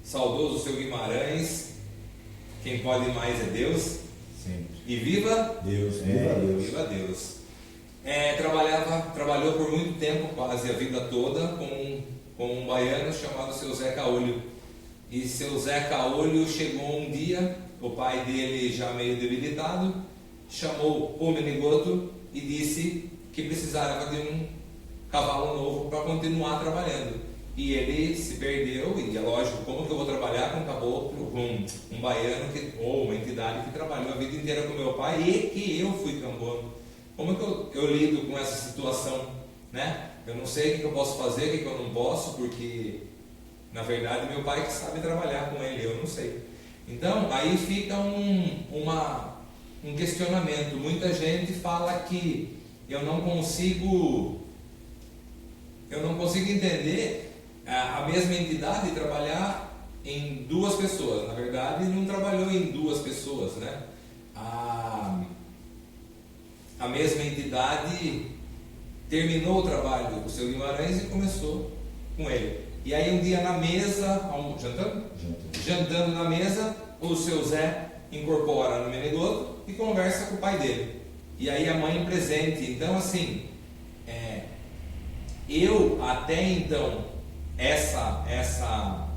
saudoso seu Guimarães, quem pode mais é Deus. Sempre. E viva Deus, viva Deus. Viva Deus. Trabalhou por muito tempo, quase a vida toda, com um baiano chamado seu Zé Caolho. E seu Zé Caolho chegou um dia, o pai dele já meio debilitado, chamou o Menegoto e disse que precisava de um cavalo novo para continuar trabalhando. E ele se perdeu, e é lógico, como que eu vou trabalhar com um caboclo, com um baiano ou uma entidade que trabalhou a vida inteira com meu pai e que eu fui cambono? Como que eu lido com essa situação, né? Eu não sei o que eu posso fazer, o que eu não posso, porque na verdade meu pai que sabe trabalhar com ele, eu não sei. Então aí fica um questionamento. Muita gente fala que eu não consigo entender a mesma entidade trabalhar em duas pessoas. Na verdade não trabalhou em duas pessoas, né? A mesma entidade terminou o trabalho com o seu Guimarães e começou com ele. E aí um dia na mesa, jantando na mesa, o seu Zé incorpora no Menegoto e conversa com o pai dele. E aí a mãe presente. Então assim, eu até então, essa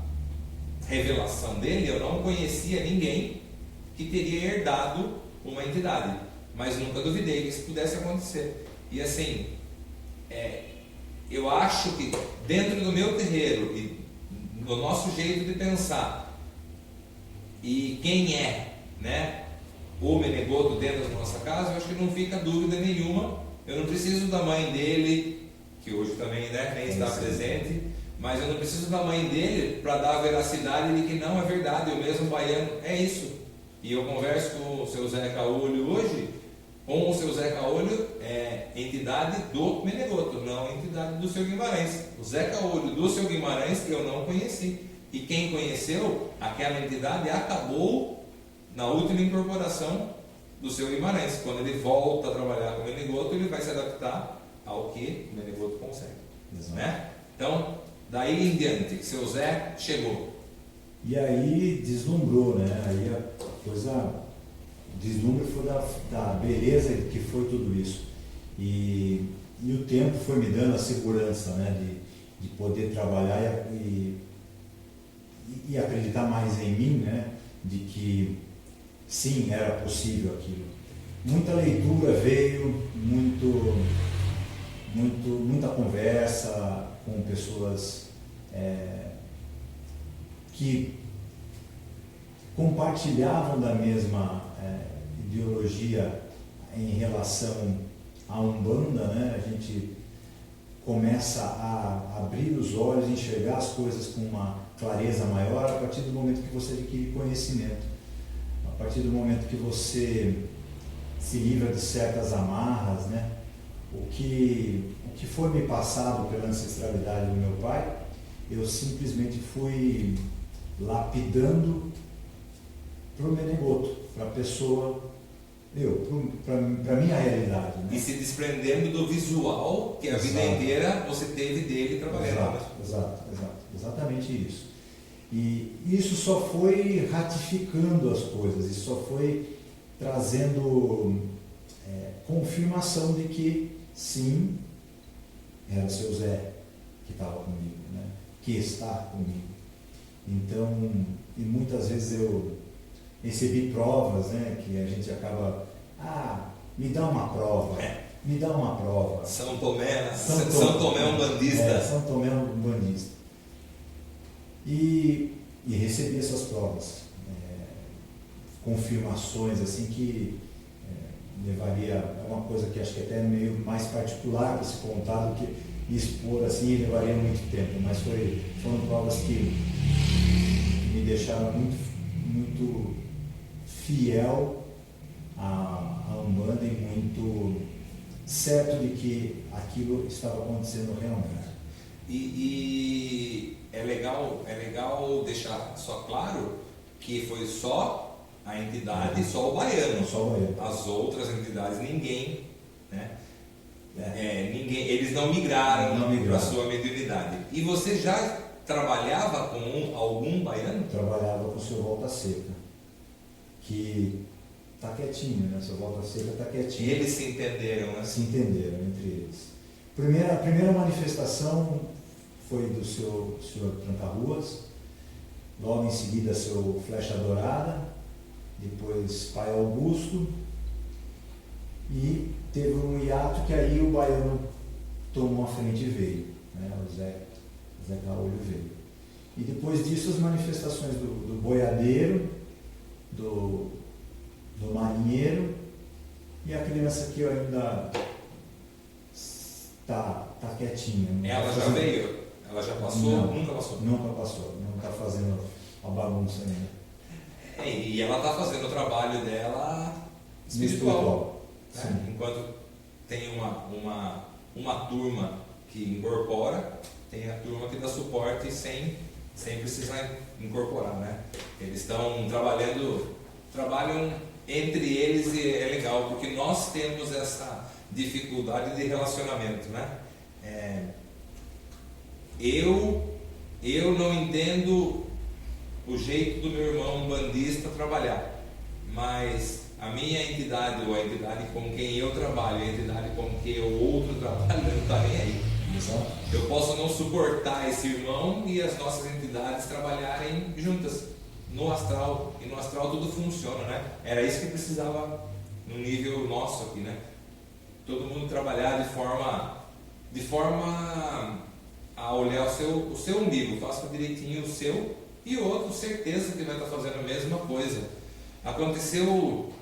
revelação dele, eu não conhecia ninguém que teria herdado uma entidade, mas nunca duvidei que isso pudesse acontecer. E assim, eu acho que dentro do meu terreiro e do nosso jeito de pensar, e quem é, né, o Menegoto dentro da nossa casa, eu acho que não fica dúvida nenhuma. Eu não preciso da mãe dele, que hoje também, né, nem está presente, mas eu não preciso da mãe dele para dar a veracidade de que não é verdade, o mesmo baiano é isso. E eu converso com o seu Zé Caolho hoje, com o seu Zé Caolho é entidade do Menegoto, não entidade do seu Guimarães. O Zé Caolho do seu Guimarães eu não conheci. E quem conheceu aquela entidade acabou na última incorporação do seu Guimarães. Quando ele volta a trabalhar com o Menegoto, ele vai se adaptar ao que o Menegoto consegue. Né? Então, daí em diante, seu Zé chegou. E aí deslumbrou, né? Aí a coisa, o deslumbre foi da beleza que foi tudo isso. E o tempo foi me dando a segurança, né? De poder trabalhar e acreditar mais em mim, né? De que sim, era possível aquilo. Muita leitura veio, muita conversa com pessoas que compartilhavam da mesma ideologia em relação à Umbanda, né? A gente começa a abrir os olhos, enxergar as coisas com uma clareza maior a partir do momento que você adquire conhecimento, a partir do momento que você se livra de certas amarras, né? O que foi me passado pela ancestralidade do meu pai, eu simplesmente fui lapidando para o Menegoto, para a pessoa, para a minha realidade. Né? E se desprendendo do visual que a vida inteira você teve dele trabalhando. Exatamente isso. E isso só foi ratificando as coisas, isso só foi trazendo confirmação de que sim, era o seu Zé que estava comigo, né? Que está comigo. Então, e muitas vezes eu recebi provas, né? Que a gente acaba, me dá uma prova, me dá uma prova. São Tomé é um bandista. São Tomé é um bandista. E recebi essas provas, confirmações assim que levaria, é uma coisa que acho que até meio mais particular para se contar do que expor assim, levaria muito tempo, mas foram provas que me deixaram muito fiel à Umbanda e muito certo de que aquilo estava acontecendo realmente. E é legal deixar só claro que foi só a entidade, só o baiano. As outras entidades, ninguém, né? Eles não migraram para a sua mediunidade. E você já trabalhava com algum baiano? trabalhava com o seu Volta Seca, que está quietinho, né? O seu Volta Seca está quietinho. E eles se entenderam, né? Se entenderam entre eles. A primeira manifestação foi do seu senhor Tranca-Ruas, logo em seguida seu Flecha Dourada, depois Pai Augusto, e teve um hiato que aí o baiano tomou a frente e veio, né? O Zé Caolho veio. E depois disso as manifestações do boiadeiro, do marinheiro, e a criança que ainda está quietinha. Ela já veio? Ela já passou? Não, nunca passou? Nunca passou, não está fazendo a bagunça ainda. E ela está fazendo o trabalho dela espiritual. Né? Enquanto tem uma turma que incorpora, tem a turma que dá suporte sem precisar incorporar, né? Eles estão trabalham entre eles, e é legal, porque nós temos essa dificuldade de relacionamento, né? Eu não entendo o jeito do meu irmão bandista trabalhar, mas a minha entidade, ou a entidade com quem eu trabalho, a entidade com quem o outro trabalha, não está nem aí. Exato. Eu posso não suportar esse irmão e as nossas entidades trabalharem juntas no astral, e no astral tudo funciona, né? Era isso que precisava no nível nosso aqui, né? Todo mundo trabalhar de forma a olhar o seu umbigo, faça direitinho o seu, e o outro, certeza que vai estar fazendo a mesma coisa. Aconteceu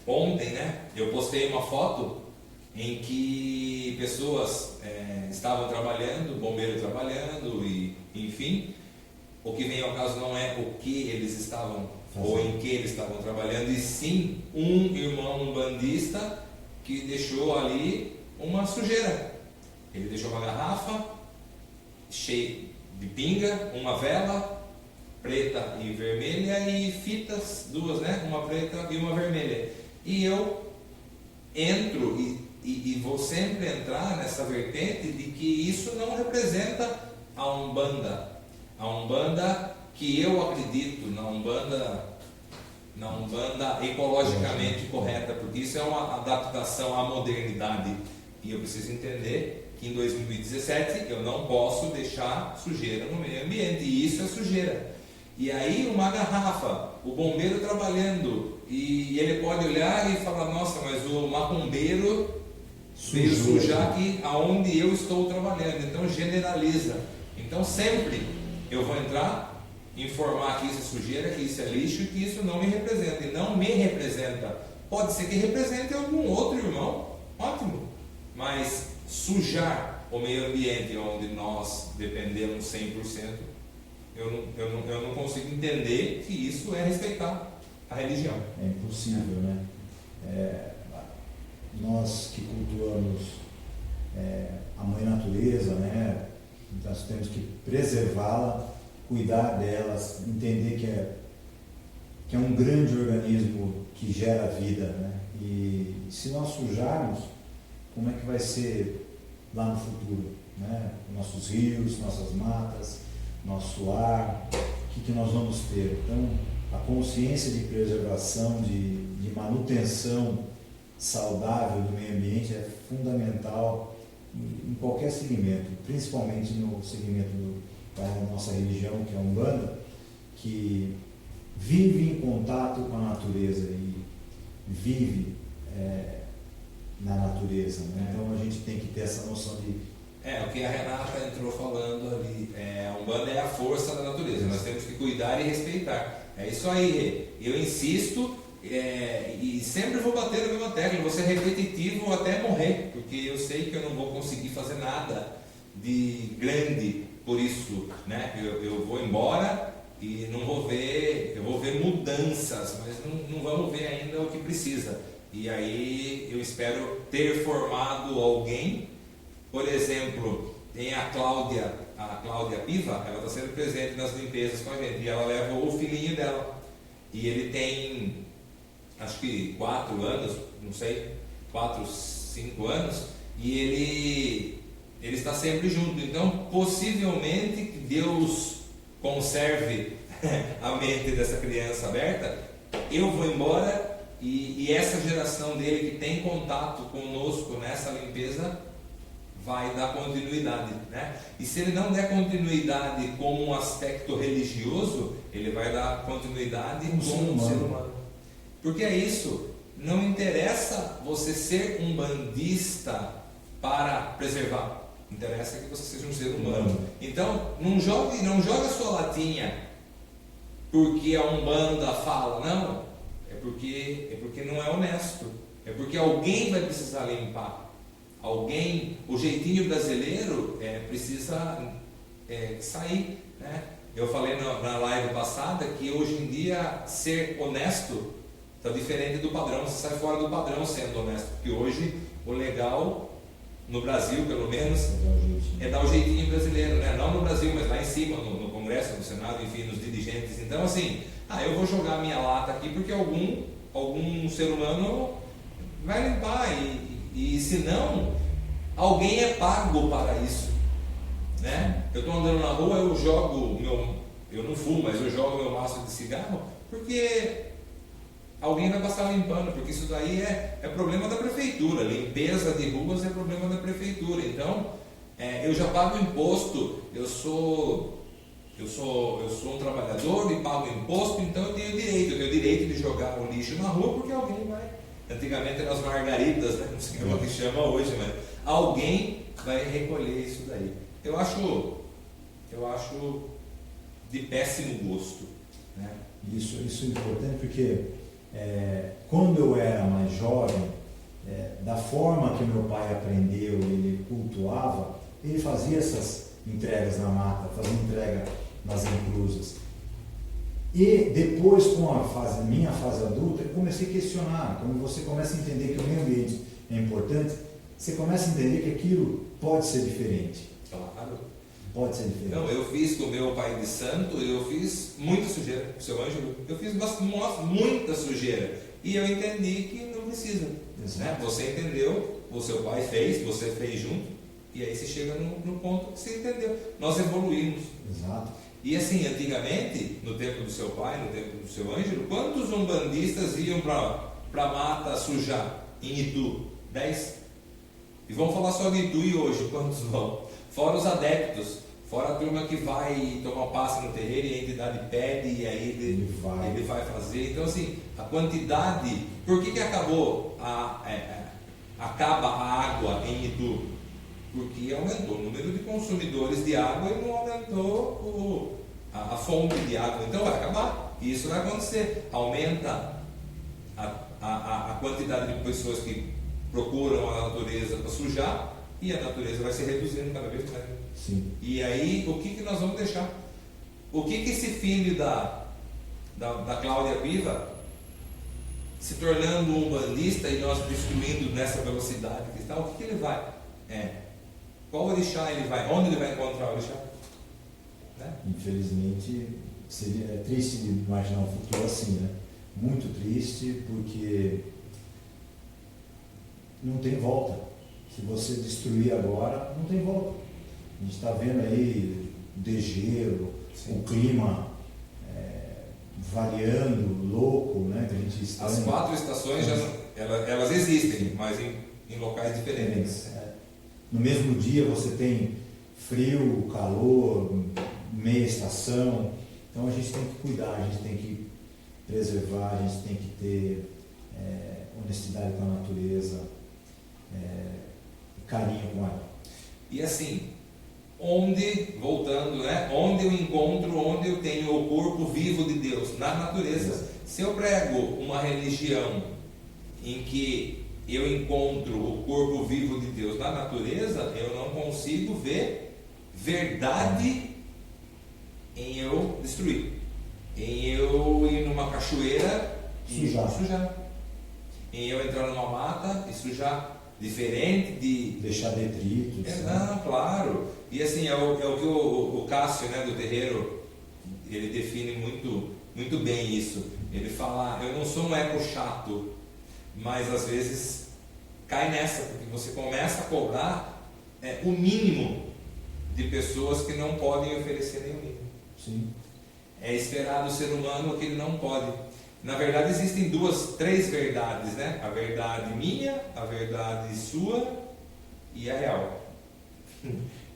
ontem, né? Eu postei uma foto em que pessoas estavam trabalhando, bombeiro trabalhando, e enfim, o que vem ao caso não é o que eles estavam ou em que eles estavam trabalhando, e sim um irmão umbandista que deixou ali uma sujeira. Ele deixou uma garrafa cheia de pinga, uma vela preta e vermelha, e fitas duas, né? Uma preta e uma vermelha. E eu entro e vou sempre entrar nessa vertente de que isso não representa a Umbanda. A Umbanda que eu acredito, na Umbanda ecologicamente correta, porque isso é uma adaptação à modernidade. E eu preciso entender que em 2017 eu não posso deixar sujeira no meio ambiente, e isso é sujeira. E aí uma garrafa, o bombeiro trabalhando, e ele pode olhar e falar: nossa, mas o macumbeiro veio sujar aqui aonde eu estou trabalhando. Então generaliza. Então sempre eu vou entrar, informar que isso é sujeira, que isso é lixo, que isso não me representa, e não me representa. Pode ser que represente algum outro irmão, ótimo, mas sujar o meio ambiente onde nós dependemos 100%, eu não consigo entender que isso é respeitar a religião. É impossível, né? Nós que cultuamos a Mãe Natureza, né? Nós temos que preservá-la, cuidar delas, entender que é um grande organismo que gera vida, né? E se nós sujarmos, como é que vai ser lá no futuro, né? Nossos rios, nossas matas, nosso ar, o que nós vamos ter? Então, a consciência de preservação, de manutenção saudável do meio ambiente é fundamental em qualquer segmento, principalmente no segmento da nossa religião, que é a Umbanda, que vive em contato com a natureza e vive na natureza, né? Então a gente tem que ter essa noção de... o que a Renata entrou falando ali, a Umbanda é a força da natureza, nós temos que cuidar e respeitar. É isso aí, eu insisto, e sempre vou bater na mesma tecla, vou ser repetitivo até morrer, porque eu sei que eu não vou conseguir fazer nada de grande por isso, né? Eu vou embora e não vou ver, eu vou ver mudanças, mas não vamos ver ainda o que precisa. E aí eu espero ter formado alguém. Por exemplo, tem a Cláudia Piva, ela está sendo presente nas limpezas com a gente, e ela leva o filhinho dela, e ele tem acho que 4 anos, não sei, 4, 5 anos, e ele está sempre junto. Então possivelmente Deus conserve a mente dessa criança aberta, eu vou embora e essa geração dele que tem contato conosco nessa limpeza vai dar continuidade, né? E se ele não der continuidade como um aspecto religioso, ele vai dar continuidade como um ser humano. Porque é isso, não interessa você ser um bandista para preservar, interessa que você seja um ser humano. Então, não joga sua latinha porque a Umbanda fala, não, é porque não é honesto, é porque alguém vai precisar limpar. O jeitinho brasileiro precisa sair, né? Eu falei na live passada que hoje em dia ser honesto está diferente do padrão, você sai fora do padrão sendo honesto, porque hoje o legal, no Brasil pelo menos, é dar o jeitinho brasileiro, né? Não no Brasil, mas lá em cima, no Congresso, no Senado, enfim, nos dirigentes. Então assim, eu vou jogar minha lata aqui porque algum ser humano vai limpar e se não, alguém é pago para isso, né? Eu estou andando na rua, eu não fumo, mas eu jogo meu maço de cigarro, porque alguém vai passar limpando, porque isso daí é problema da prefeitura, limpeza de ruas é problema da prefeitura. Então, eu já pago imposto, eu sou um trabalhador e pago imposto, então eu tenho direito de jogar o lixo na rua, porque alguém vai. Antigamente eram as margaridas, né? Não sei como que chama hoje, mas alguém vai recolher isso daí. Eu acho de péssimo gosto, né? Isso é importante porque quando eu era mais jovem, da forma que meu pai aprendeu, ele cultuava, ele fazia essas entregas na mata, fazia entrega nas encruzas. E depois, com a minha fase adulta, eu comecei a questionar. Quando você começa a entender que o meio ambiente é importante, você começa a entender que aquilo pode ser diferente. Claro. Pode ser diferente. Não, eu fiz com o meu pai de santo, eu fiz muita sujeira, o seu Ângelo, eu fiz muita sujeira. E eu entendi que não precisa. Né? Você entendeu, o seu pai fez, você fez junto, e aí você chega no ponto que você entendeu. Nós evoluímos. Exato. E assim, antigamente, no tempo do seu pai, no tempo do seu Ângelo, quantos umbandistas iam para a mata sujar em Itu? 10? E vamos falar só de Itu e hoje, quantos vão? Fora os adeptos, fora a turma que vai tomar passe no terreiro e a entidade pede e aí ele vai fazer. Então assim, a quantidade, por que acabou acaba a água em Itu? Porque aumentou o número de consumidores de água e não aumentou a fonte de água. Então vai acabar. E isso vai acontecer. Aumenta a quantidade de pessoas que procuram a natureza para sujar e a natureza vai se reduzindo cada vez mais. Sim. E aí, o que nós vamos deixar? O que esse filho da Cláudia Piva, se tornando um bandista e nós destruindo nessa velocidade que está, o que ele vai? Qual orixá ele vai? Onde ele vai encontrar o orixá? Né? Infelizmente, seria triste de imaginar um futuro assim, né? Muito triste, porque não tem volta. Se você destruir agora, não tem volta. A gente está vendo aí degelo, o clima variando, louco, né? Que a gente está. As 4 estações elas existem, mas em locais diferentes. No mesmo dia você tem frio, calor, meia estação. Então a gente tem que cuidar, a gente tem que preservar, a gente tem que ter honestidade com a natureza, carinho com ela. E assim, voltando, né? Onde eu encontro, onde eu tenho o corpo vivo de Deus? Na natureza. Se eu prego uma religião em que eu encontro o corpo vivo de Deus na natureza, eu não consigo ver verdade em eu destruir, em eu ir numa cachoeira e sujar, em eu entrar numa mata e sujar, diferente de deixar detritos. Não, claro. E assim, é o que o Cássio, né, do terreiro, ele define muito bem isso. Ele fala, eu não sou um eco chato, mas às vezes cai nessa, porque você começa a cobrar o mínimo de pessoas que não podem oferecer nem o mínimo. Sim. é esperar do ser humano o que ele não pode. Na verdade existem três verdades, né? A verdade minha, a verdade sua e a real.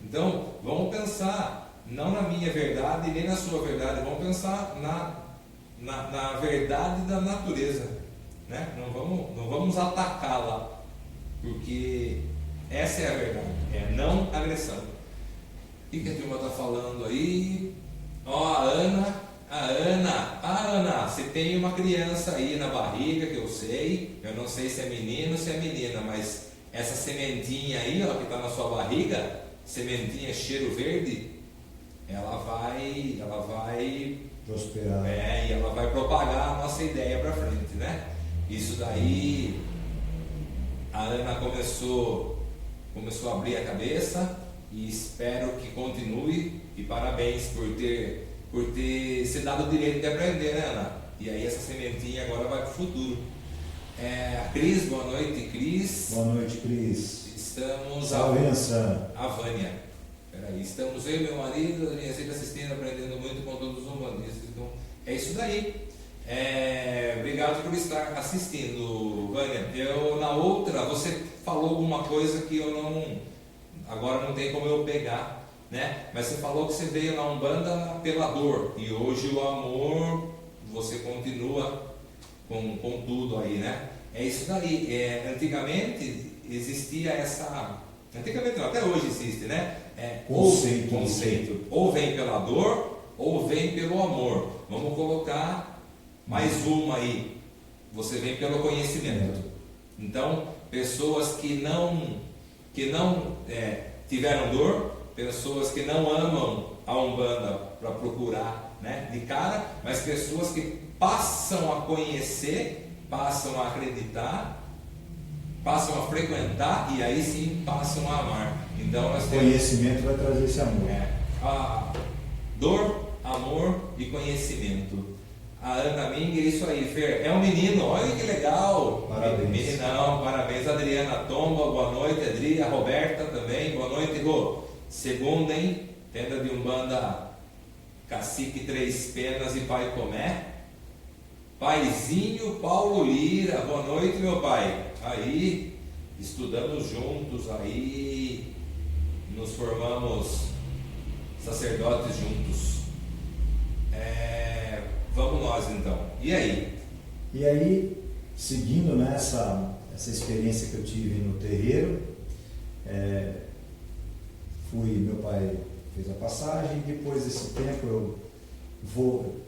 Então, vamos pensar não na minha verdade nem na sua verdade, vamos pensar na verdade da natureza, né? Não vamos atacá-la, porque essa é a verdade, é não agressão. O que a turma está falando aí? Ó, a Ana, você tem uma criança aí na barriga, que eu não sei se é menino ou se é menina, mas essa sementinha aí, ó, que está na sua barriga, sementinha cheiro verde, ela vai prosperar. E ela vai propagar a nossa ideia para frente, né? Isso daí, a Ana começou a abrir a cabeça e espero que continue, e parabéns por ter se dado o direito de aprender, né, Ana? E aí essa sementinha agora vai para o futuro. A Cris, boa noite, Cris. Boa noite, Cris. Estamos a Vânia. Peraí, estamos eu e meu marido, a minha sempre assistindo, aprendendo muito com todos os humanistas. Então, é isso daí. Obrigado por estar assistindo, Vânia. Na outra, você falou alguma coisa que agora não tem como eu pegar, né? Mas você falou que você veio na Umbanda pela dor, e hoje o amor, você continua com tudo aí, né? É isso daí. Antigamente existia antigamente não, até hoje existe, né? Conceito. Ou vem pela dor, ou vem pelo amor. Vamos colocar mais uma aí. Você vem pelo conhecimento. Então, pessoas que não tiveram dor, pessoas que não amam a Umbanda para procurar, né, de cara, mas pessoas que passam a conhecer, passam a acreditar, passam a frequentar e aí sim passam a amar. Então nós temos conhecimento vai trazer esse amor. Dor, amor e conhecimento. A Ana Ming, é isso aí, Fer. É um menino, olha que legal. Parabéns. Meninão, parabéns. Adriana Tomba, boa noite. Adri, a Roberta também, boa noite, Rô. Segunda, hein? Tenda de Umbanda, Cacique Três Penas e Pai Tomé. Paizinho Paulo Lira, boa noite, meu pai. Aí, estudamos juntos, aí nos formamos sacerdotes juntos. Vamos nós então. E aí? E aí, seguindo nessa experiência que eu tive no terreiro, meu pai fez a passagem, depois desse tempo eu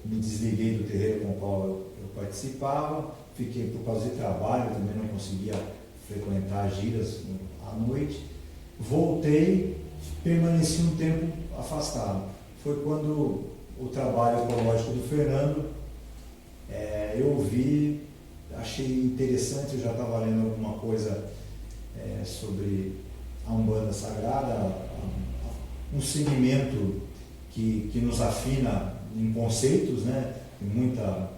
me desliguei do terreiro com o qual eu participava, fiquei por causa de trabalho, também não conseguia frequentar giras à noite, voltei, permaneci um tempo afastado. Foi quando o trabalho ecológico do Fernando, eu vi, achei interessante, eu já estava lendo alguma coisa sobre a Umbanda Sagrada, um segmento que nos afina em conceitos, né? Tem muita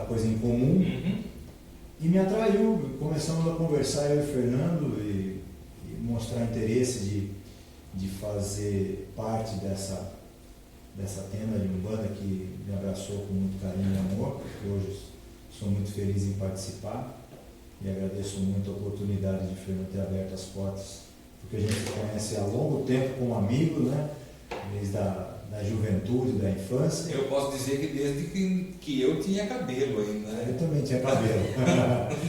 coisa em comum. Uhum. E me atraiu, começamos a conversar, eu e o Fernando, e mostrar interesse de fazer parte dessa tenda de Umbanda que me abraçou com muito carinho e amor. Hoje sou muito feliz em participar e agradeço muito a oportunidade de Fernando ter aberto as portas, porque a gente se conhece há longo tempo como amigo, né? Desde da juventude, da infância. Eu posso dizer que desde que eu tinha cabelo ainda, né? Eu também tinha cabelo.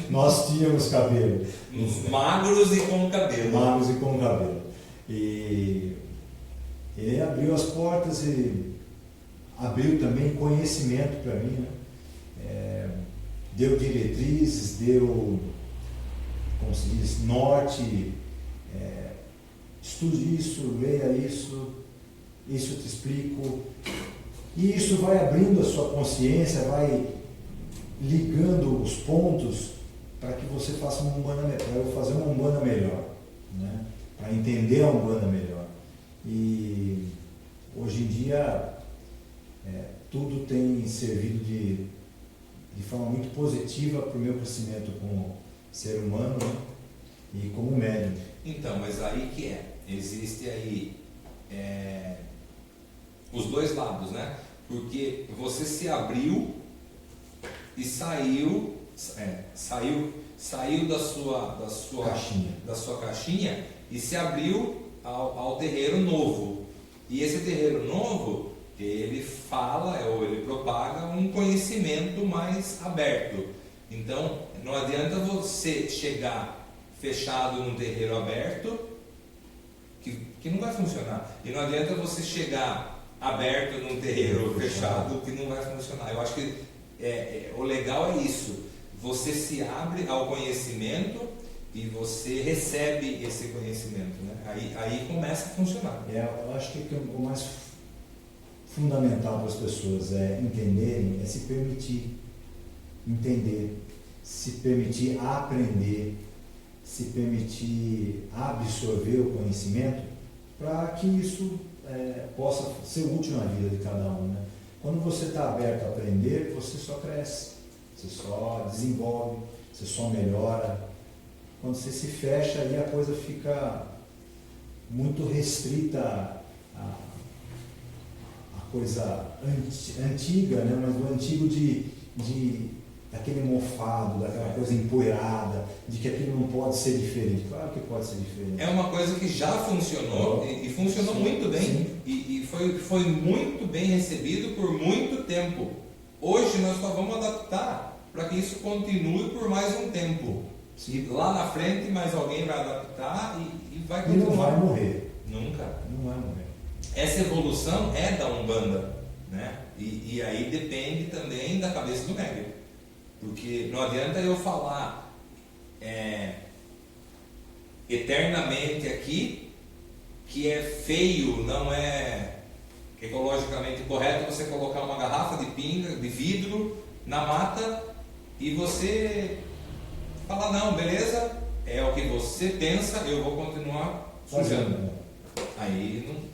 Nós tínhamos cabelo. Magros e com cabelo. Magros e com cabelo. E ele abriu as portas e abriu também conhecimento para mim, né? Deu diretrizes, deu, como se diz, norte, estude isso, leia isso eu te explico. E isso vai abrindo a sua consciência, vai ligando os pontos para que você faça uma Umbanda melhor, para eu fazer uma Umbanda melhor, né? Para entender a Umbanda melhor. E hoje em dia tudo tem servido de forma muito positiva para o meu crescimento como ser humano, né? E como médium. Então, mas aí existe aí os dois lados, né? porque você se abriu e saiu da sua caixinha e se abriu ao terreiro novo. E esse terreiro novo, ele fala, ou ele propaga um conhecimento mais aberto. Então, não adianta você chegar fechado num terreiro aberto, que não vai funcionar. E não adianta você chegar aberto num terreiro fechado, que não vai funcionar. Eu acho que o legal é isso. Você se abre ao conhecimento e você recebe esse conhecimento, né? Aí começa a funcionar. Eu acho que o mais fundamental para as pessoas entenderem, se permitir entender, se permitir aprender, se permitir absorver o conhecimento, para que isso possa ser útil na vida de cada um, né? Quando você está aberto a aprender, você só cresce, você só desenvolve, você só melhora. Quando você se fecha, aí a coisa fica muito restrita à coisa antiga, né? Mas do antigo daquele mofado, daquela coisa empoeirada, de que aquilo não pode ser diferente. Claro que pode ser diferente. É uma coisa que já funcionou e funcionou muito bem e foi muito bem recebido por muito tempo. Hoje nós só vamos adaptar para que isso continue por mais um tempo. E lá na frente mais alguém vai adaptar e vai continuar. E não vai morrer. Nunca. Não vai morrer. Essa evolução é da Umbanda, né? E aí depende também da cabeça do médium. Porque não adianta eu falar eternamente aqui que é feio, não é ecologicamente correto você colocar uma garrafa de pinga, de vidro na mata e você falar, não, beleza, é o que você pensa, eu vou continuar fazendo. Aí não...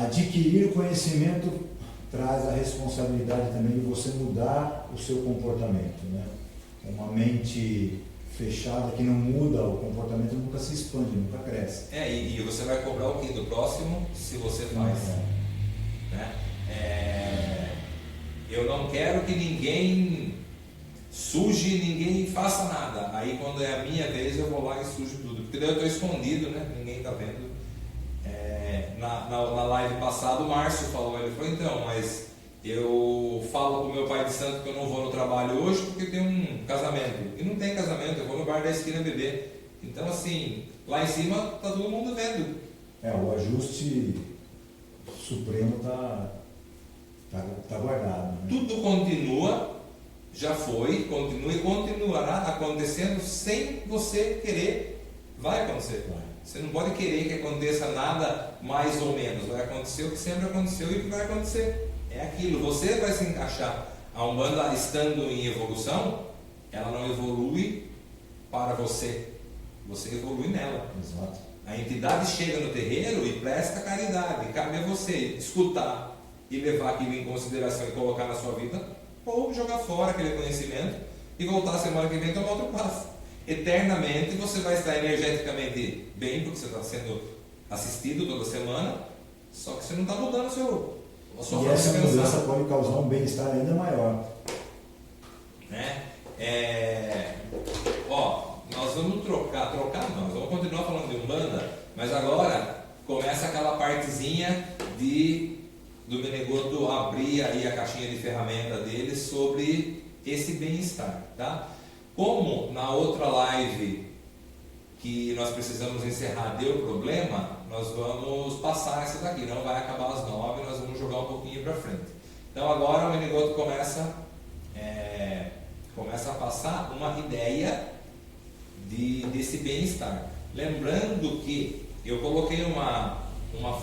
Adquirir o conhecimento traz a responsabilidade também de você mudar o seu comportamento, né? Uma mente fechada que não muda o comportamento nunca se expande, nunca cresce. E você vai cobrar o que do próximo se você faz? Né? Eu não quero que ninguém suje, ninguém faça nada. Aí quando é a minha vez eu vou lá e sujo tudo, porque daí eu estou escondido, né? Ninguém está vendo. Na live passada o Márcio falou, ele falou, então, mas eu falo pro meu pai de santo que eu não vou no trabalho hoje porque tem um casamento. E não tem casamento, eu vou no bar da esquina beber. Então assim, lá em cima tá todo mundo vendo. O ajuste supremo tá guardado, né? Tudo continua, já foi, continua e continuará acontecendo sem você querer, vai acontecer. Você não pode querer que aconteça nada mais ou menos. Vai acontecer o que sempre aconteceu e o que vai acontecer. É aquilo. Você vai se encaixar. A Umbanda estando em evolução, ela não evolui para você. Você evolui nela. Exato. A entidade chega no terreiro e presta caridade. Cabe a você escutar e levar aquilo em consideração e colocar na sua vida, ou jogar fora aquele conhecimento e voltar a semana que vem e tomar outro passo. Eternamente você vai estar energeticamente bem, porque você está sendo assistido toda semana, só que você não está mudando a sua forma de pensar. E essa mudança pode causar um bem-estar ainda maior. Né? Nós vamos trocar não, nós vamos continuar falando de Umbanda, mas agora começa aquela partezinha do Menegoto abrir aí a caixinha de ferramenta dele sobre esse bem-estar, tá? Como na outra live que nós precisamos encerrar deu problema, nós vamos passar essa daqui, não vai acabar às 9, nós vamos jogar um pouquinho para frente. Então agora o Menegoto começa a passar uma ideia desse bem-estar. Lembrando que eu coloquei uma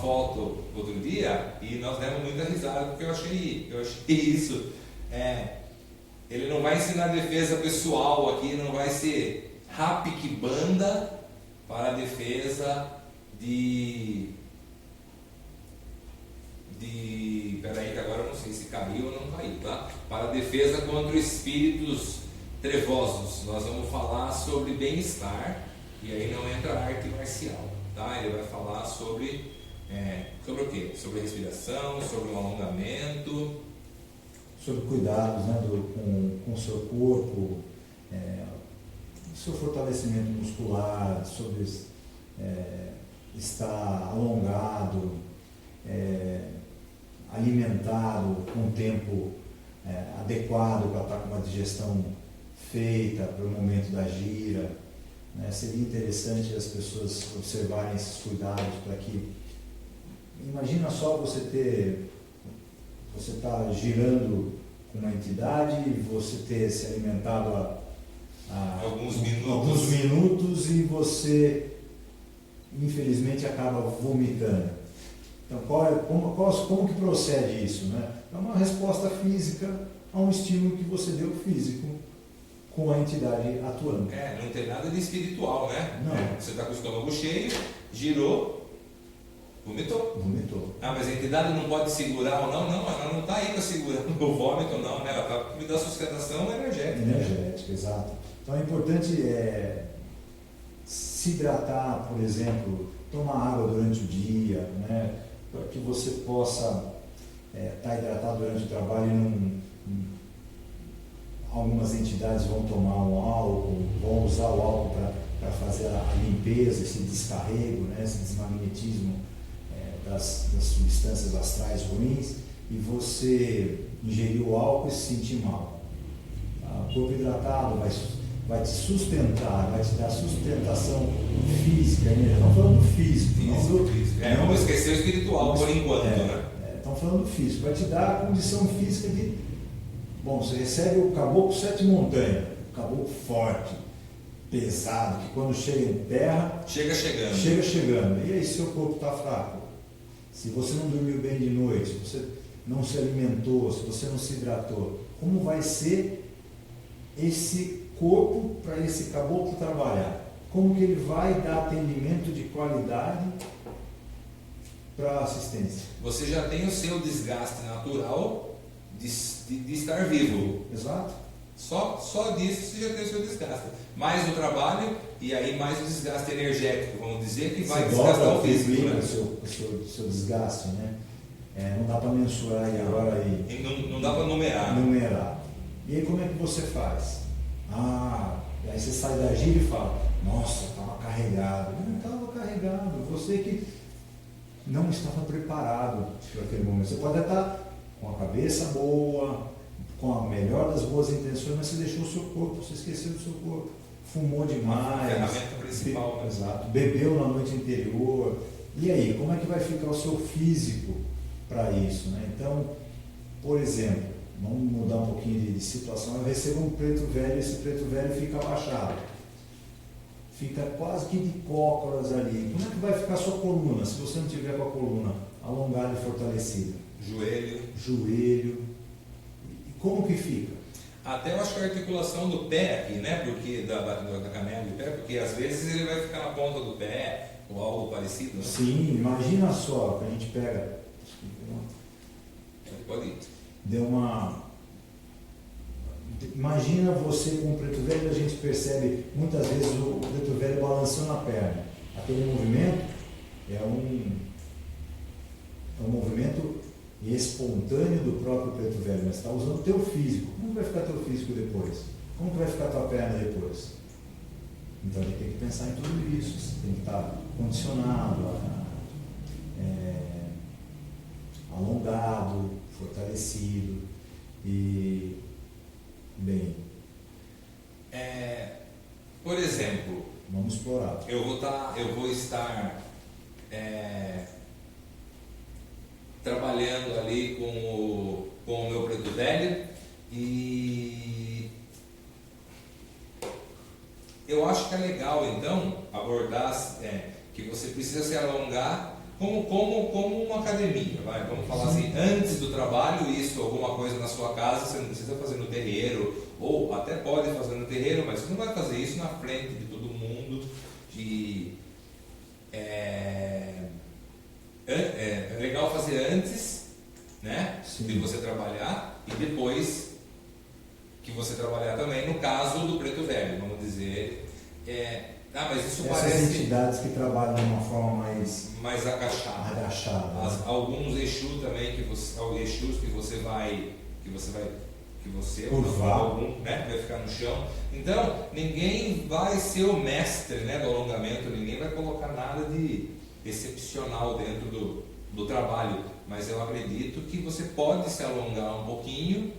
foto outro dia e nós demos muita risada porque eu achei isso. Ele não vai ensinar defesa pessoal aqui, não vai ser Rapikibanda para a defesa peraí que agora eu não sei se caiu ou não caiu, tá? Para a defesa contra espíritos trevosos. Nós vamos falar sobre bem-estar e aí não entra arte marcial, tá? Ele vai falar sobre Sobre o quê? Sobre a respiração, sobre o alongamento. Sobre cuidados, né, com o seu corpo, seu fortalecimento muscular, sobre estar alongado, alimentado com tempo adequado para estar com uma digestão feita para o momento da gira. Né? Seria interessante as pessoas observarem esses cuidados para que... Imagina só você está girando com uma entidade, você ter se alimentado alguns minutos e você, infelizmente, acaba vomitando. Então, como que procede isso? Né? É uma resposta física a um estímulo que você deu físico com a entidade atuando. Não tem nada de espiritual, né? Não. Você está com o estômago cheio, girou, vomitou. Mas a entidade não pode segurar ou não? Não, ela não está aí para segurar o vômito, não, né? Ela está para me dar sustentação energética. Energética, exato. Então é importante se hidratar, por exemplo, tomar água durante o dia, né? Para que você possa estar hidratado durante o trabalho. Algumas entidades vão tomar um álcool, vão usar o álcool para fazer a limpeza, esse descarrego, né? Esse desmagnetismo das substâncias astrais ruins, e você ingerir o álcool e se sentir mal. O corpo hidratado vai te sustentar, vai te dar sustentação física. Estamos falando do físico. Vamos esquecer o espiritual por enquanto, né? Estamos falando do físico. Vai te dar a condição física de... Bom, você recebe o caboclo 7 montanhas, o caboclo forte, pesado, que quando chega em terra... Chega chegando. E aí, seu corpo está fraco? Se você não dormiu bem de noite, se você não se alimentou, se você não se hidratou, como vai ser esse corpo para esse caboclo trabalhar? Como que ele vai dar atendimento de qualidade para a assistência? Você já tem o seu desgaste natural de estar vivo. Exato. Só disso você já tem o seu desgaste. Mais o trabalho e aí mais o desgaste energético, vamos dizer, que vai desgastar o físico. Né? O seu desgaste, né? Não dá para mensurar aí agora aí. Não dá para numerar. E aí como é que você faz? Aí você sai da gira e fala, nossa, estava carregado. Não estava carregado, você que não estava preparado para aquele momento. Você pode estar com a cabeça boa, com a melhor das boas intenções, mas você deixou o seu corpo, você esqueceu do seu corpo. Fumou demais. A ferramenta principal. Né? Exato. Bebeu na noite anterior. E aí, como é que vai ficar o seu físico para isso? Né? Então, por exemplo, vamos mudar um pouquinho de situação. Eu recebo um preto velho, esse preto velho fica abaixado. Fica quase que de cócoras ali. Como é que vai ficar a sua coluna, se você não tiver com a coluna alongada e fortalecida? Joelho. E como que fica? Até eu acho que a articulação do pé aqui, né? Porque da canela do pé, porque às vezes ele vai ficar na ponta do pé ou algo parecido. Né? Sim, imagina só que a gente pega. Pode ir. Imagina você com o preto velho, a gente percebe muitas vezes o preto velho balançando a perna. Aquele movimento é um movimento espontâneo do próprio preto velho, mas está usando o teu físico. Como vai ficar teu físico depois? Como vai ficar tua perna depois? Então a gente tem que pensar em tudo isso. Você tem que estar condicionado, alongado, fortalecido e bem. Por exemplo, vamos explorar. Eu vou estar trabalhando ali com o meu preto velho e eu acho que é legal então abordar que você precisa se alongar como uma academia, vamos falar assim, antes do trabalho, isso, alguma coisa na sua casa, você não precisa fazer no terreiro, ou até pode fazer no terreiro, mas você não vai fazer isso na frente de todo mundo, é legal fazer antes, né, de você trabalhar, e depois que você trabalhar também, no caso do preto velho, vamos dizer, mas isso essas parece entidades que trabalham de uma forma mais agachada. agachada. Alguns Exu também Exus que você curvar, algum, né, vai ficar no chão. Então, ninguém vai ser o mestre, né, do alongamento, ninguém vai colocar nada de excepcional dentro do trabalho, mas eu acredito que você pode se alongar um pouquinho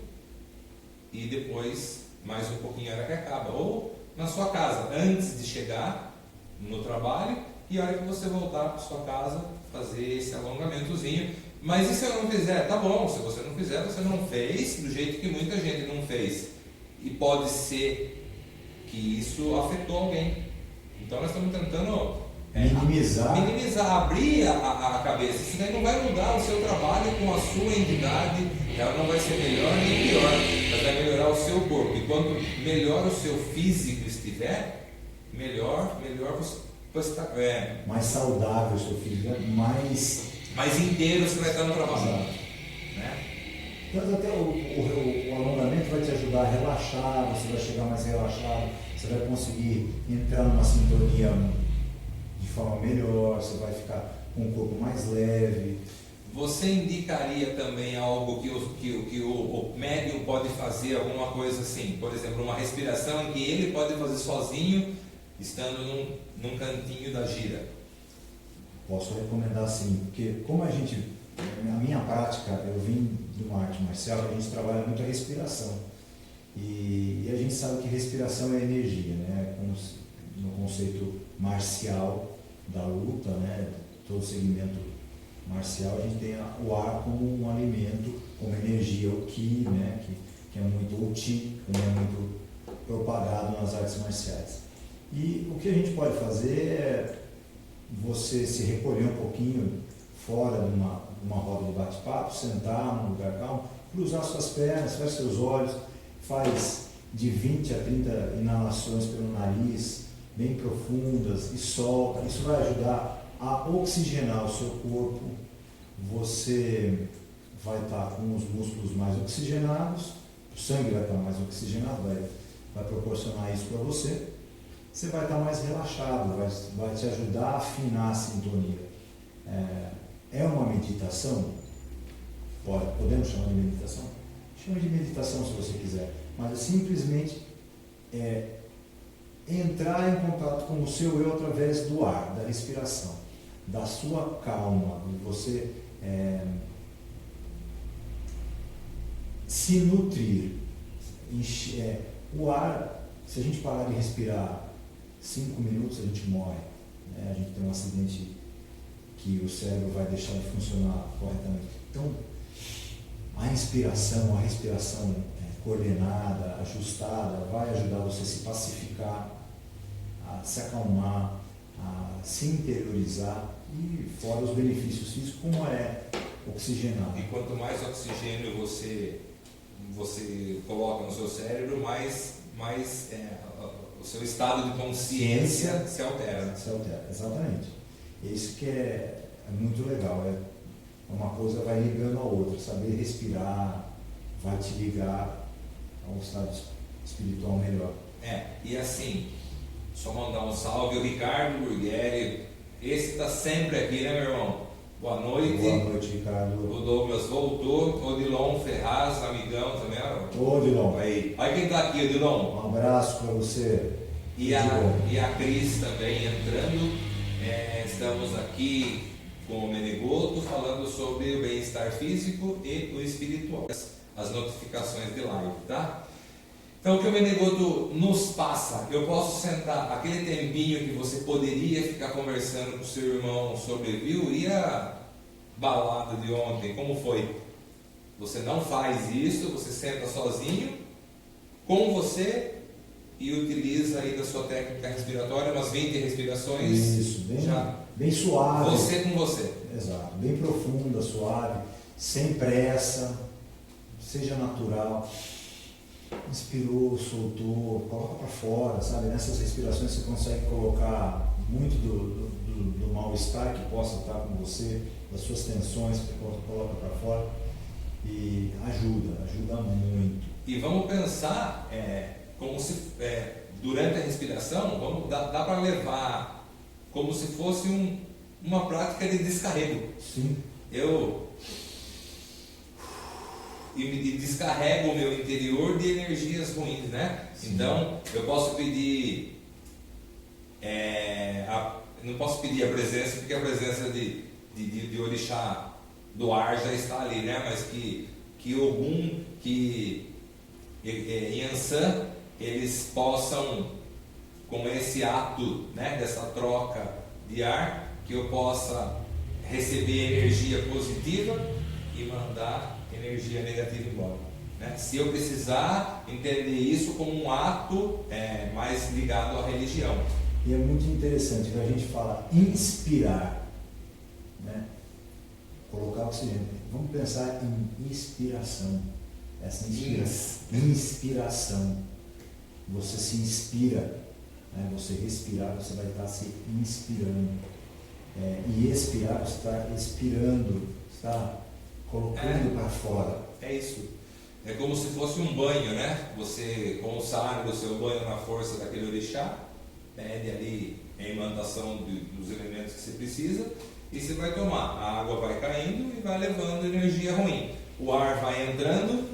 e depois mais um pouquinho a hora que acaba, ou na sua casa, antes de chegar no trabalho, e a hora que você voltar para sua casa, fazer esse alongamentozinho. Mas e se eu não fizer? Tá bom, se você não fizer, você não fez do jeito que muita gente não fez. E pode ser que isso afetou alguém. Então nós estamos tentando minimizar, abrir a cabeça. Isso daí não vai mudar o seu trabalho com a sua entidade, ela não vai ser melhor nem pior, mas vai melhorar o seu corpo. E quanto melhor o seu físico estiver, melhor você está. Mais saudável o seu físico, mais inteiro você vai estar no trabalho. Né? Então, até o alongamento vai te ajudar a relaxar, você vai chegar mais relaxado, você vai conseguir entrar numa sintonia de forma melhor, você vai ficar com o corpo mais leve. Você indicaria também algo que o médium pode fazer, alguma coisa assim, por exemplo, uma respiração em que ele pode fazer sozinho, estando num cantinho da gira? Posso recomendar sim, porque como a minha prática, eu vim de uma arte marcial, a gente trabalha muito a respiração. E a gente sabe que respiração é energia, né? No conceito marcial da luta, né? Todo segmento marcial, a gente tem o ar como um alimento, como energia, o Ki, né? que é muito, o Ti, que é muito propagado nas artes marciais. E o que a gente pode fazer é você se recolher um pouquinho fora de uma roda de bate-papo, sentar num lugar calmo, cruzar suas pernas, fecha seus olhos, faz de 20 a 30 inalações pelo nariz, bem profundas, e solta. Isso vai ajudar a oxigenar o seu corpo. Você vai estar com os músculos mais oxigenados, o sangue vai estar mais oxigenado, vai proporcionar isso para você. Você vai estar mais relaxado, vai te ajudar a afinar a sintonia. É uma meditação? Podemos chamar de meditação? Chama de meditação se você quiser, mas é simplesmente entrar em contato com o seu eu através do ar, da respiração, da sua calma, de você se nutrir. O ar, se a gente parar de respirar 5 minutos, a gente morre. Né? A gente tem um acidente que o cérebro vai deixar de funcionar corretamente. Então, a respiração coordenada, ajustada, vai ajudar você a se pacificar, a se acalmar, a se interiorizar, e fora os benefícios físicos, como é oxigenado. E quanto mais oxigênio você coloca no seu cérebro, mais o seu estado de consciência se altera. Se altera, exatamente. Isso que é muito legal. Uma coisa vai ligando a outra. Saber respirar vai te ligar a um estado espiritual melhor. E assim, só mandar um salve, o Ricardo Burgueri, esse está sempre aqui, né, meu irmão? Boa noite. Boa noite, Ricardo. O Douglas voltou. Odilon Ferraz, amigão também. Ô, Odilon. Aí. Olha quem está aqui, Odilon. Um abraço para você. E a Cris também entrando. Estamos aqui com o Menegoto falando sobre o bem-estar físico e o espiritual. As notificações de live, tá? Então, o que o Menegoto nos passa, eu posso sentar aquele tempinho que você poderia ficar conversando com o seu irmão sobre, viu? E a balada de ontem, como foi? Você não faz isso, você senta sozinho, com você, e utiliza aí da sua técnica respiratória, umas 20 respirações. Isso, bem suave. Você com você. Exato, bem profunda, suave, sem pressa, seja natural. Inspirou, soltou, coloca para fora, sabe? Nessas respirações você consegue colocar muito do mal-estar que possa estar com você, das suas tensões, você coloca para fora e ajuda muito. E vamos pensar como se durante a respiração, dá para levar como se fosse uma prática de descarrego. Sim. E descarrego o meu interior de energias ruins, né? Sim. Então, eu posso pedir, não posso pedir a presença, porque a presença de orixá do ar já está ali, né? Mas que Ogum, que Yansan, eles possam, com esse ato, né, dessa troca de ar, que eu possa receber energia positiva e mandar energia negativa embora, né? Se eu precisar entender isso como um ato mais ligado à religião. E é muito interessante que a gente fala inspirar, né? Colocar oxigênio. Vamos pensar em inspiração. Essa inspiração. Você se inspira, né? Você respirar, você vai estar se inspirando. E expirar, você está expirando, está colocando para fora. É isso. É como se fosse um banho, né? Você consagra o seu banho na força daquele orixá, pede ali a imantação dos elementos que você precisa, e você vai tomar. A água vai caindo e vai levando energia ruim. O ar vai entrando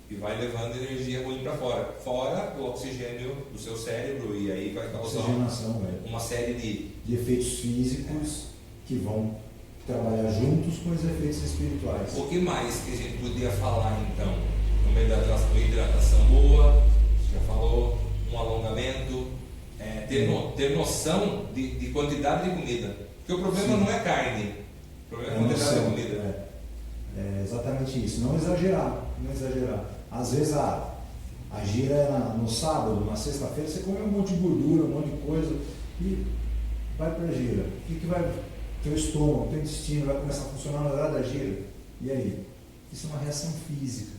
e vai levando energia ruim para fora. Fora o oxigênio do seu cérebro, e aí vai causar uma série de efeitos físicos que vão trabalhar juntos com os efeitos espirituais. O que mais que a gente podia falar então? Uma hidratação boa, já falou, um alongamento, ter noção de quantidade de comida. Porque o problema não é carne, o problema é a quantidade de comida. É exatamente isso, não exagerar. Às vezes a gira é no sábado, na sexta-feira, você come um monte de gordura, um monte de coisa e vai para a gira. O que vai? Teu estômago, teu intestino vai começar a funcionar na hora da gira. E aí? Isso é uma reação física.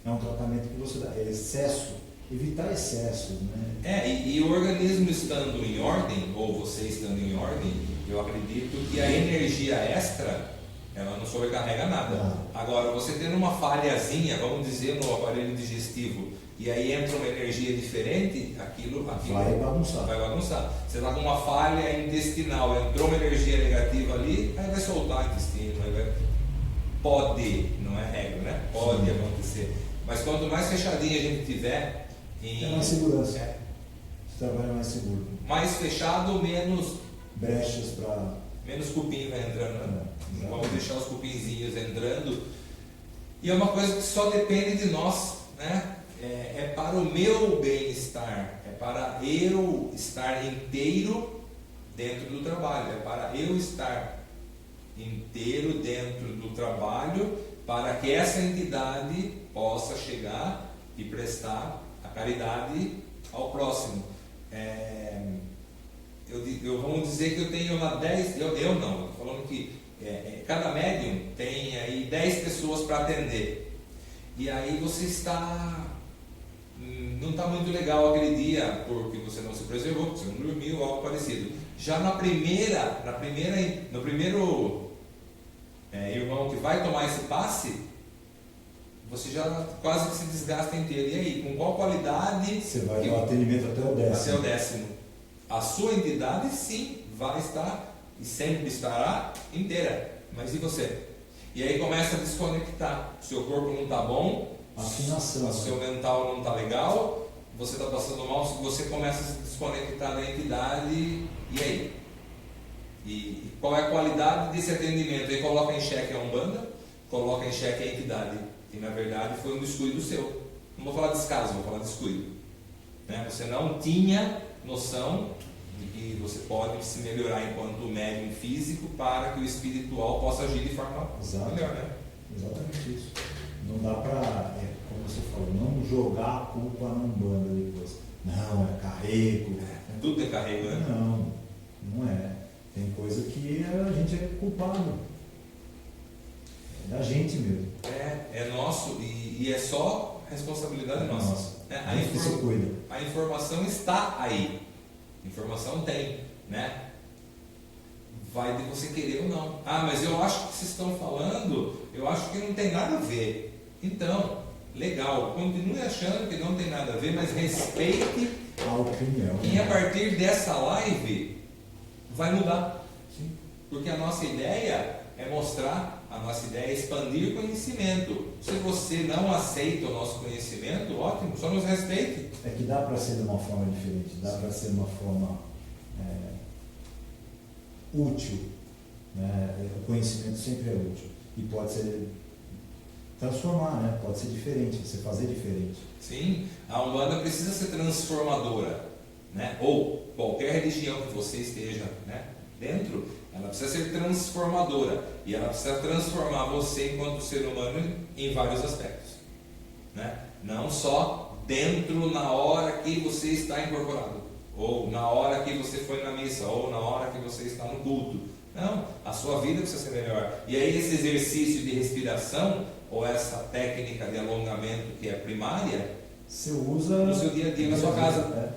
É um tratamento que você dá. É excesso. Evitar excesso, né? E o organismo estando em ordem, ou você estando em ordem, eu acredito que a energia extra, ela não sobrecarrega nada. Não. Agora, você tendo uma falhazinha, vamos dizer, no aparelho digestivo, e aí entra uma energia diferente, aquilo vai bagunçar. Você está com uma falha intestinal, entrou uma energia negativa ali, aí vai soltar o intestino. Pode, não é regra, né? Pode acontecer. Mas quanto mais fechadinho a gente tiver, é mais segurança. Você trabalha mais seguro. Mais fechado, menos brechas para. Menos cupim vai entrando, né? Vamos deixar os cupinzinhos entrando. E é uma coisa que só depende de nós, né? É para o meu bem-estar, é para eu estar inteiro dentro do trabalho, é para eu estar inteiro dentro do trabalho, para que essa entidade possa chegar e prestar a caridade ao próximo. Vamos dizer que eu tenho lá 10, eu não, estou falando que cada médium tem aí 10 pessoas para atender. E aí você não está muito legal aquele dia, porque você não se preservou, porque você não dormiu, algo parecido. Já no primeiro irmão que vai tomar esse passe, você já quase que se desgasta inteiro. E aí, com qual qualidade? Você vai dar o atendimento até o 10º. Até o 10º. A sua entidade, sim, vai estar e sempre estará inteira. Mas e você? E aí começa a desconectar. O seu corpo não está bom, afinação, o seu mental não está legal, você está passando mal, você começa a se desconectar da entidade. E aí? E qual é a qualidade desse atendimento? Aí coloca em xeque a Umbanda, coloca em xeque a entidade. E na verdade foi um descuido seu. Não vou falar descaso, vou falar descuido. Você não tinha noção de que você pode se melhorar enquanto médium físico para que o espiritual possa agir de forma melhor, né? Exatamente isso. Não dá para, como você falou, não jogar a culpa na Umbanda depois. Não, é carrego. Tudo é carrego, né? Não é. Tem coisa que a gente é culpado. É da gente mesmo. É nosso e é só responsabilidade nossa. A informação está aí. Informação tem, né? Vai de você querer ou não. Mas eu acho que vocês estão falando, eu acho que não tem nada a ver. Então, legal. Continue achando que não tem nada a ver, mas respeite A opinião. e a partir dessa live vai mudar. Sim. Porque a nossa ideia é mostrar, a nossa ideia é expandir conhecimento. Se você não aceita o nosso conhecimento, ótimo, só nos respeite. É que dá para ser de uma forma diferente, dá para ser de uma forma útil. Né? O conhecimento sempre é útil e pode ser transformar, né? Pode ser diferente, você fazer diferente. Sim, a Umbanda precisa ser transformadora, né? Ou qualquer religião que você esteja, né, dentro, ela precisa ser transformadora e ela precisa transformar você enquanto ser humano em vários aspectos, né? Não só dentro na hora que você está incorporado, ou na hora que você foi na missa, ou na hora que você está no culto. Não, a sua vida precisa ser melhor. E aí esse exercício de respiração, ou essa técnica de alongamento que é primária, Você usa no seu dia a dia, na sua casa.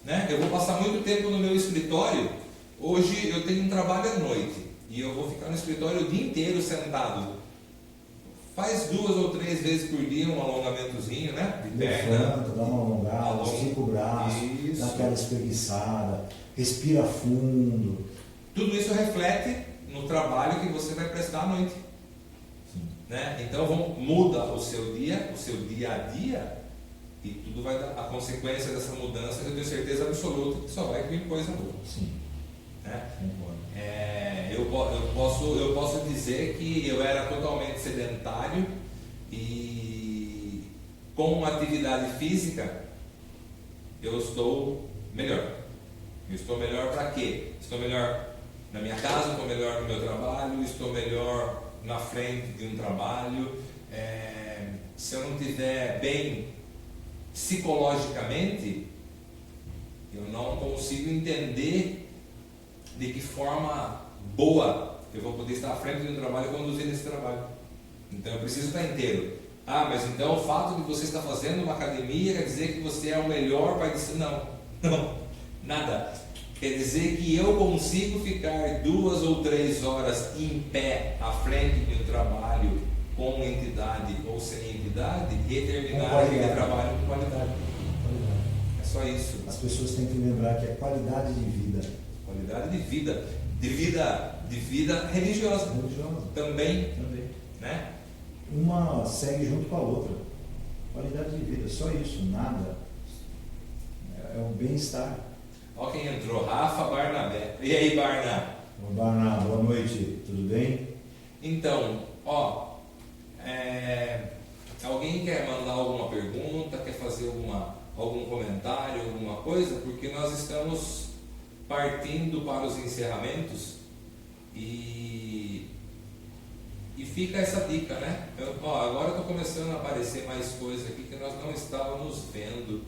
Né? Eu vou passar muito tempo no meu escritório. Hoje eu tenho um trabalho à noite e eu vou ficar no escritório o dia inteiro sentado. Faz 2 ou 3 vezes por dia um alongamentozinho, né? De perna. Levanta, dá uma alongada, estica o braço, Isso. dá aquela espreguiçada, respira fundo. Tudo isso reflete no trabalho que você vai prestar à noite. Sim. Né? Então muda o seu dia a dia, e tudo vai dar. A consequência dessa mudança, eu tenho certeza absoluta que só vai vir coisa boa. Sim. Né? Concordo. Eu posso dizer que eu era totalmente sedentário e com atividade física eu estou melhor. Eu estou melhor para quê? Estou melhor na minha casa, estou melhor no meu trabalho, estou melhor na frente de um trabalho. Se eu não estiver bem psicologicamente, eu não consigo entender de que forma boa eu vou poder estar à frente de um trabalho e conduzir esse trabalho. Então eu preciso estar inteiro. Ah, mas então o fato de você estar fazendo uma academia quer dizer que você é o melhor pai de santo? Não, nada. Quer dizer que eu consigo ficar 2 ou 3 horas em pé à frente de um trabalho com entidade ou sem entidade e terminar aquele trabalho com qualidade. É só isso. As pessoas têm que lembrar que é qualidade de vida. Qualidade de vida religiosa. Também, né? Uma segue junto com a outra. Qualidade de vida, só isso, nada. É o bem-estar. Olha quem entrou, Rafa Barnabé. E aí, Barna? Barna, boa noite, tudo bem? Então, alguém quer mandar alguma pergunta, quer fazer algum comentário, alguma coisa? Porque nós estamos partindo para os encerramentos e fica essa dica, né? Agora estou começando a aparecer mais coisas aqui que nós não estávamos vendo.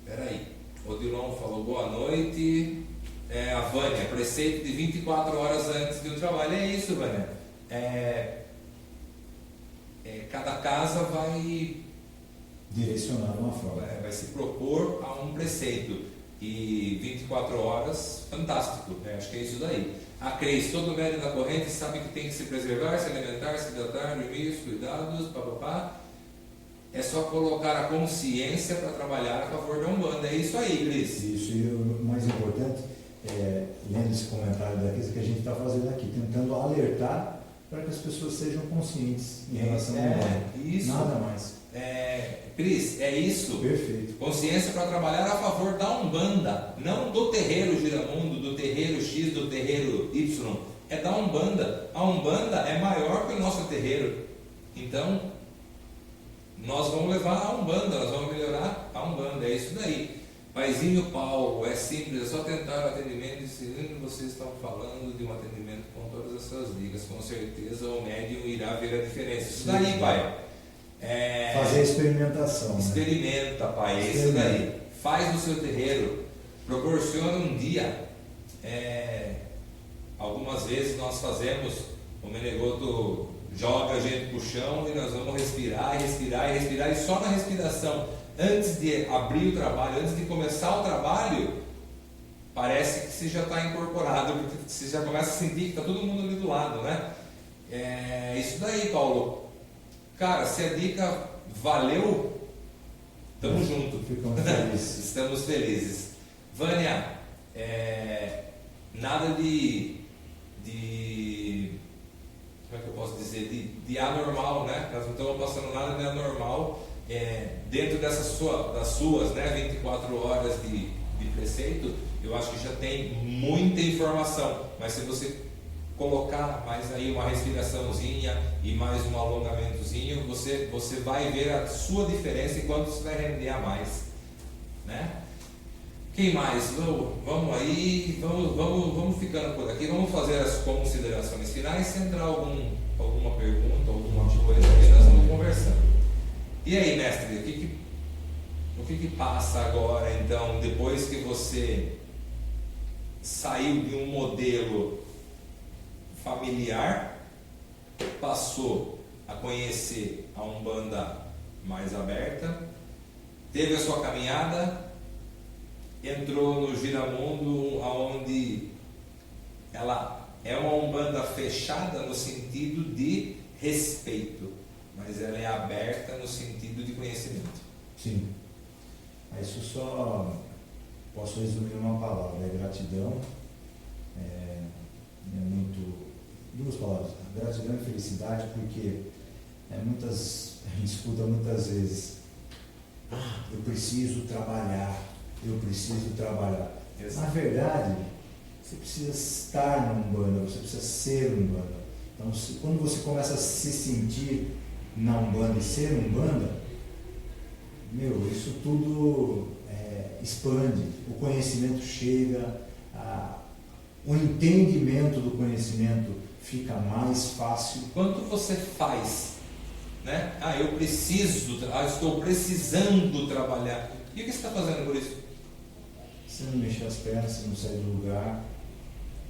Peraí, o Odilon falou boa noite. A Vânia, preceito de 24 horas antes de um trabalho. É isso, Vânia. Cada casa vai direcionar uma forma. Vai se propor a um preceito. E 24 horas, fantástico. Acho que é isso daí. A Cris, todo médio da corrente sabe que tem que se preservar, se alimentar, se hidratar, dormir, cuidados, papapá. É só colocar a consciência para trabalhar a favor da Umbanda. É isso aí, Cris. Isso, e o mais importante, lendo esse comentário da Cris, que a gente está fazendo aqui, tentando alertar para que as pessoas sejam conscientes em relação ao Umbanda. Isso. Nada mais. Cris, é isso. Perfeito. Consciência para trabalhar a favor da Umbanda, não do terreiro Giramundo, do terreiro X, do terreiro Y. É da Umbanda. A Umbanda é maior que o nosso terreiro. Então, nós vamos levar a Umbanda, nós vamos melhorar a Umbanda. É isso daí. Paizinho Paulo, é simples, é só tentar o atendimento e se vocês estão falando de um atendimento com todas essas dicas, com certeza o médium irá ver a diferença. Isso daí, pai. Fazer a experimentação. Experimenta, pai. É isso daí. Faz no seu terreiro. Proporciona um dia. Algumas vezes nós fazemos, o Menegoto joga a gente pro chão e nós vamos respirar, e só na respiração, antes de abrir o trabalho, antes de começar o trabalho, parece que você já está incorporado, porque você já começa a sentir que está todo mundo ali do lado, né? Isso daí, Paulo. Cara, se a dica valeu, tamo junto. Ficamos felizes. Estamos felizes. Vânia, nada de como é que eu posso dizer, de anormal, né? Nós não estamos passando nada de anormal dentro das suas, né, 24 horas de preceito. Eu acho que já tem muita informação, mas se você colocar mais aí uma respiraçãozinha e mais um alongamentozinho, você vai ver a sua diferença e quanto você vai render a mais, né? Quem mais? Vamos aí, vamos ficando por aqui, vamos fazer as considerações finais. Se entrar alguma pergunta, alguma coisa que nós vamos conversando. E aí, mestre, o que passa agora, então, depois que você saiu de um modelo familiar, passou a conhecer a Umbanda mais aberta, teve a sua caminhada, entrou no Giramundo, onde ela é uma Umbanda fechada no sentido de respeito, mas ela é aberta no sentido de conhecimento. Sim. Isso só posso resumir em uma palavra, gratidão. Duas palavras, gratidão e felicidade, porque a gente escuta muitas vezes, eu preciso trabalhar. Na verdade, você precisa estar na Umbanda, você precisa ser Umbanda. Então, quando você começa a se sentir na Umbanda e ser Umbanda, isso tudo expande, o conhecimento chega, o entendimento do conhecimento fica mais fácil. Quanto você faz, né? Estou precisando trabalhar. E o que você está fazendo por isso? Se não mexer as pernas, se não sair do lugar,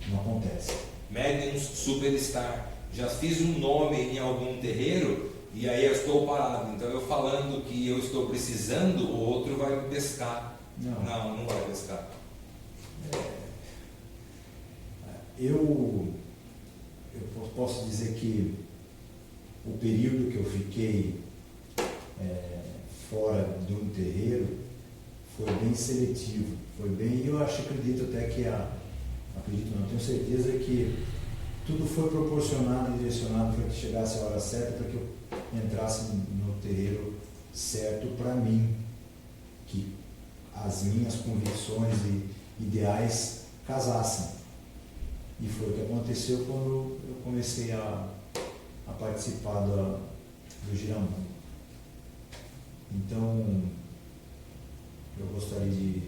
não acontece. Médiums superstar. Já fiz um nome em algum terreiro e aí eu estou parado. Então eu falando que eu estou precisando, o outro vai me pescar. Não vai pescar. Eu posso dizer que o período que eu fiquei fora de um terreiro foi bem seletivo, eu acredito até que não tenho certeza que tudo foi proporcionado e direcionado para que chegasse a hora certa, para que eu entrasse no terreiro certo para mim, que as minhas convicções e ideais casassem. E foi o que aconteceu quando eu comecei a participar do Giramundo. Então, eu gostaria de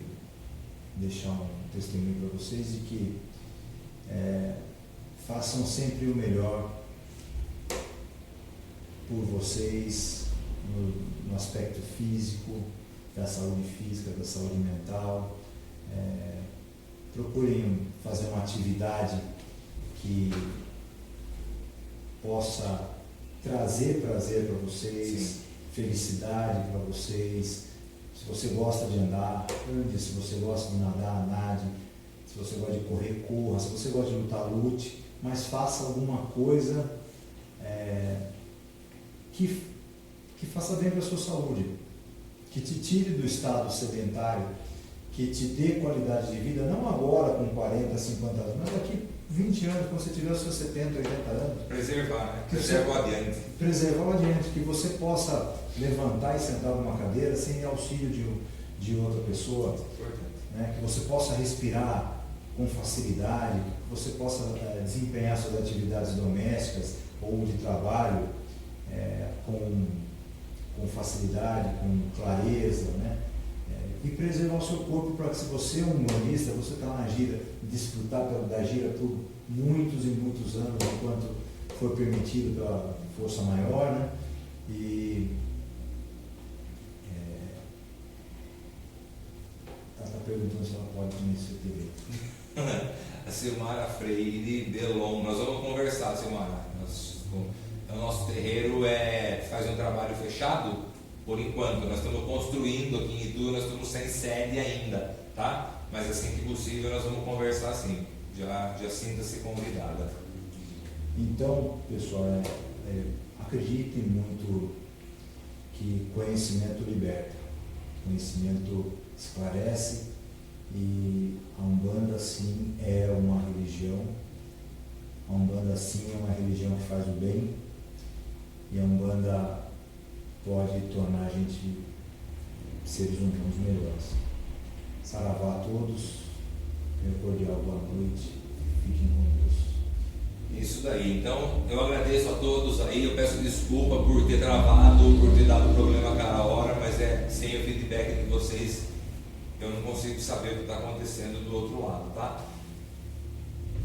deixar um testemunho para vocês de que façam sempre o melhor por vocês no aspecto físico, da saúde física, da saúde mental. Procurem fazer uma atividade que possa trazer prazer para vocês, sim, felicidade para vocês. Se você gosta de andar, ande. Se você gosta de nadar, nade. Se você gosta de correr, corra. Se você gosta de lutar, lute. Mas faça alguma coisa que faça bem para a sua saúde, que te tire do estado sedentário, que te dê qualidade de vida, não agora com 40, 50 anos, mas daqui 20 anos, quando você tiver os seus 70, 80 anos. Preservar, né? Preservar adiante. Preservar adiante, que você possa levantar e sentar numa cadeira sem auxílio de outra pessoa, né? Que você possa respirar com facilidade, que você possa desempenhar suas atividades domésticas ou de trabalho com facilidade, com clareza, né? E preservar o seu corpo para que, se você é um humanista, você está na gira, desfrutar da gira por muitos e muitos anos, enquanto for permitido pela força maior, né? E ela está perguntando se ela pode conhecer TV. A Silmara Freire Belon, nós vamos conversar, Silmara. O nosso terreiro faz um trabalho fechado. Por enquanto, nós estamos construindo aqui em Itu, nós estamos sem sede ainda, tá? Mas assim que possível nós vamos conversar sim. Já sinta-se convidada. Então, pessoal, acreditem muito que conhecimento liberta, conhecimento esclarece, e a Umbanda sim é uma religião, a Umbanda sim é uma religião que faz o bem, e a Umbanda pode tornar a gente seres humanos melhores. Saravá a todos, meu cordial boa noite, fiquem com Deus. Isso daí. Então, eu agradeço a todos aí, eu peço desculpa por ter travado, por ter dado problema a cada hora, mas sem o feedback de vocês, eu não consigo saber o que está acontecendo do outro lado, tá?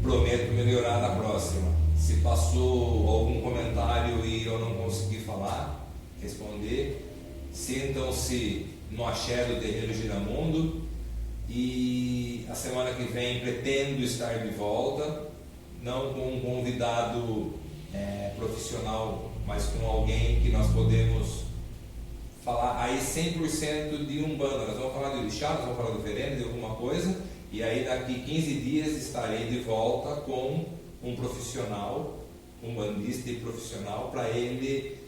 Prometo melhorar na próxima. Se passou algum comentário e eu não consegui falar, responder, sintam-se no axé do Terreiro Giramundo, e a semana que vem pretendo estar de volta, não com um convidado profissional, mas com alguém que nós podemos falar aí 100% de Umbanda. Nós vamos falar de orixá, nós vamos falar de oferenda, de alguma coisa, e aí daqui 15 dias estarei de volta com um profissional, um bandista e profissional, para ele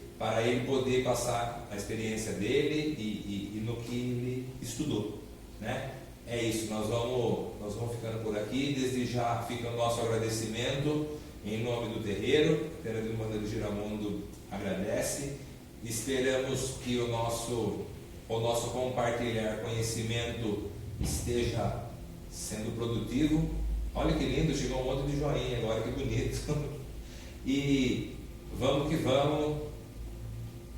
poder passar a experiência dele e no que ele estudou, né? É isso, nós vamos ficando por aqui. Desde já fica o nosso agradecimento em nome do terreiro. A Terra de Umbanda do Giramundo agradece. Esperamos que o nosso compartilhar conhecimento esteja sendo produtivo. Olha que lindo, chegou um monte de joinha agora, que bonito. E vamos que vamos,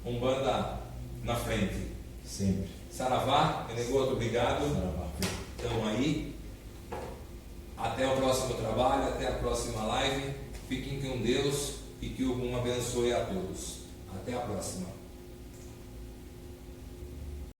Umbanda na frente. Sempre. Saravá, Menegoto, obrigado. Saravá. Estamos aí. Até o próximo trabalho, até a próxima live. Fiquem com Deus e que o Ogum abençoe a todos. Até a próxima.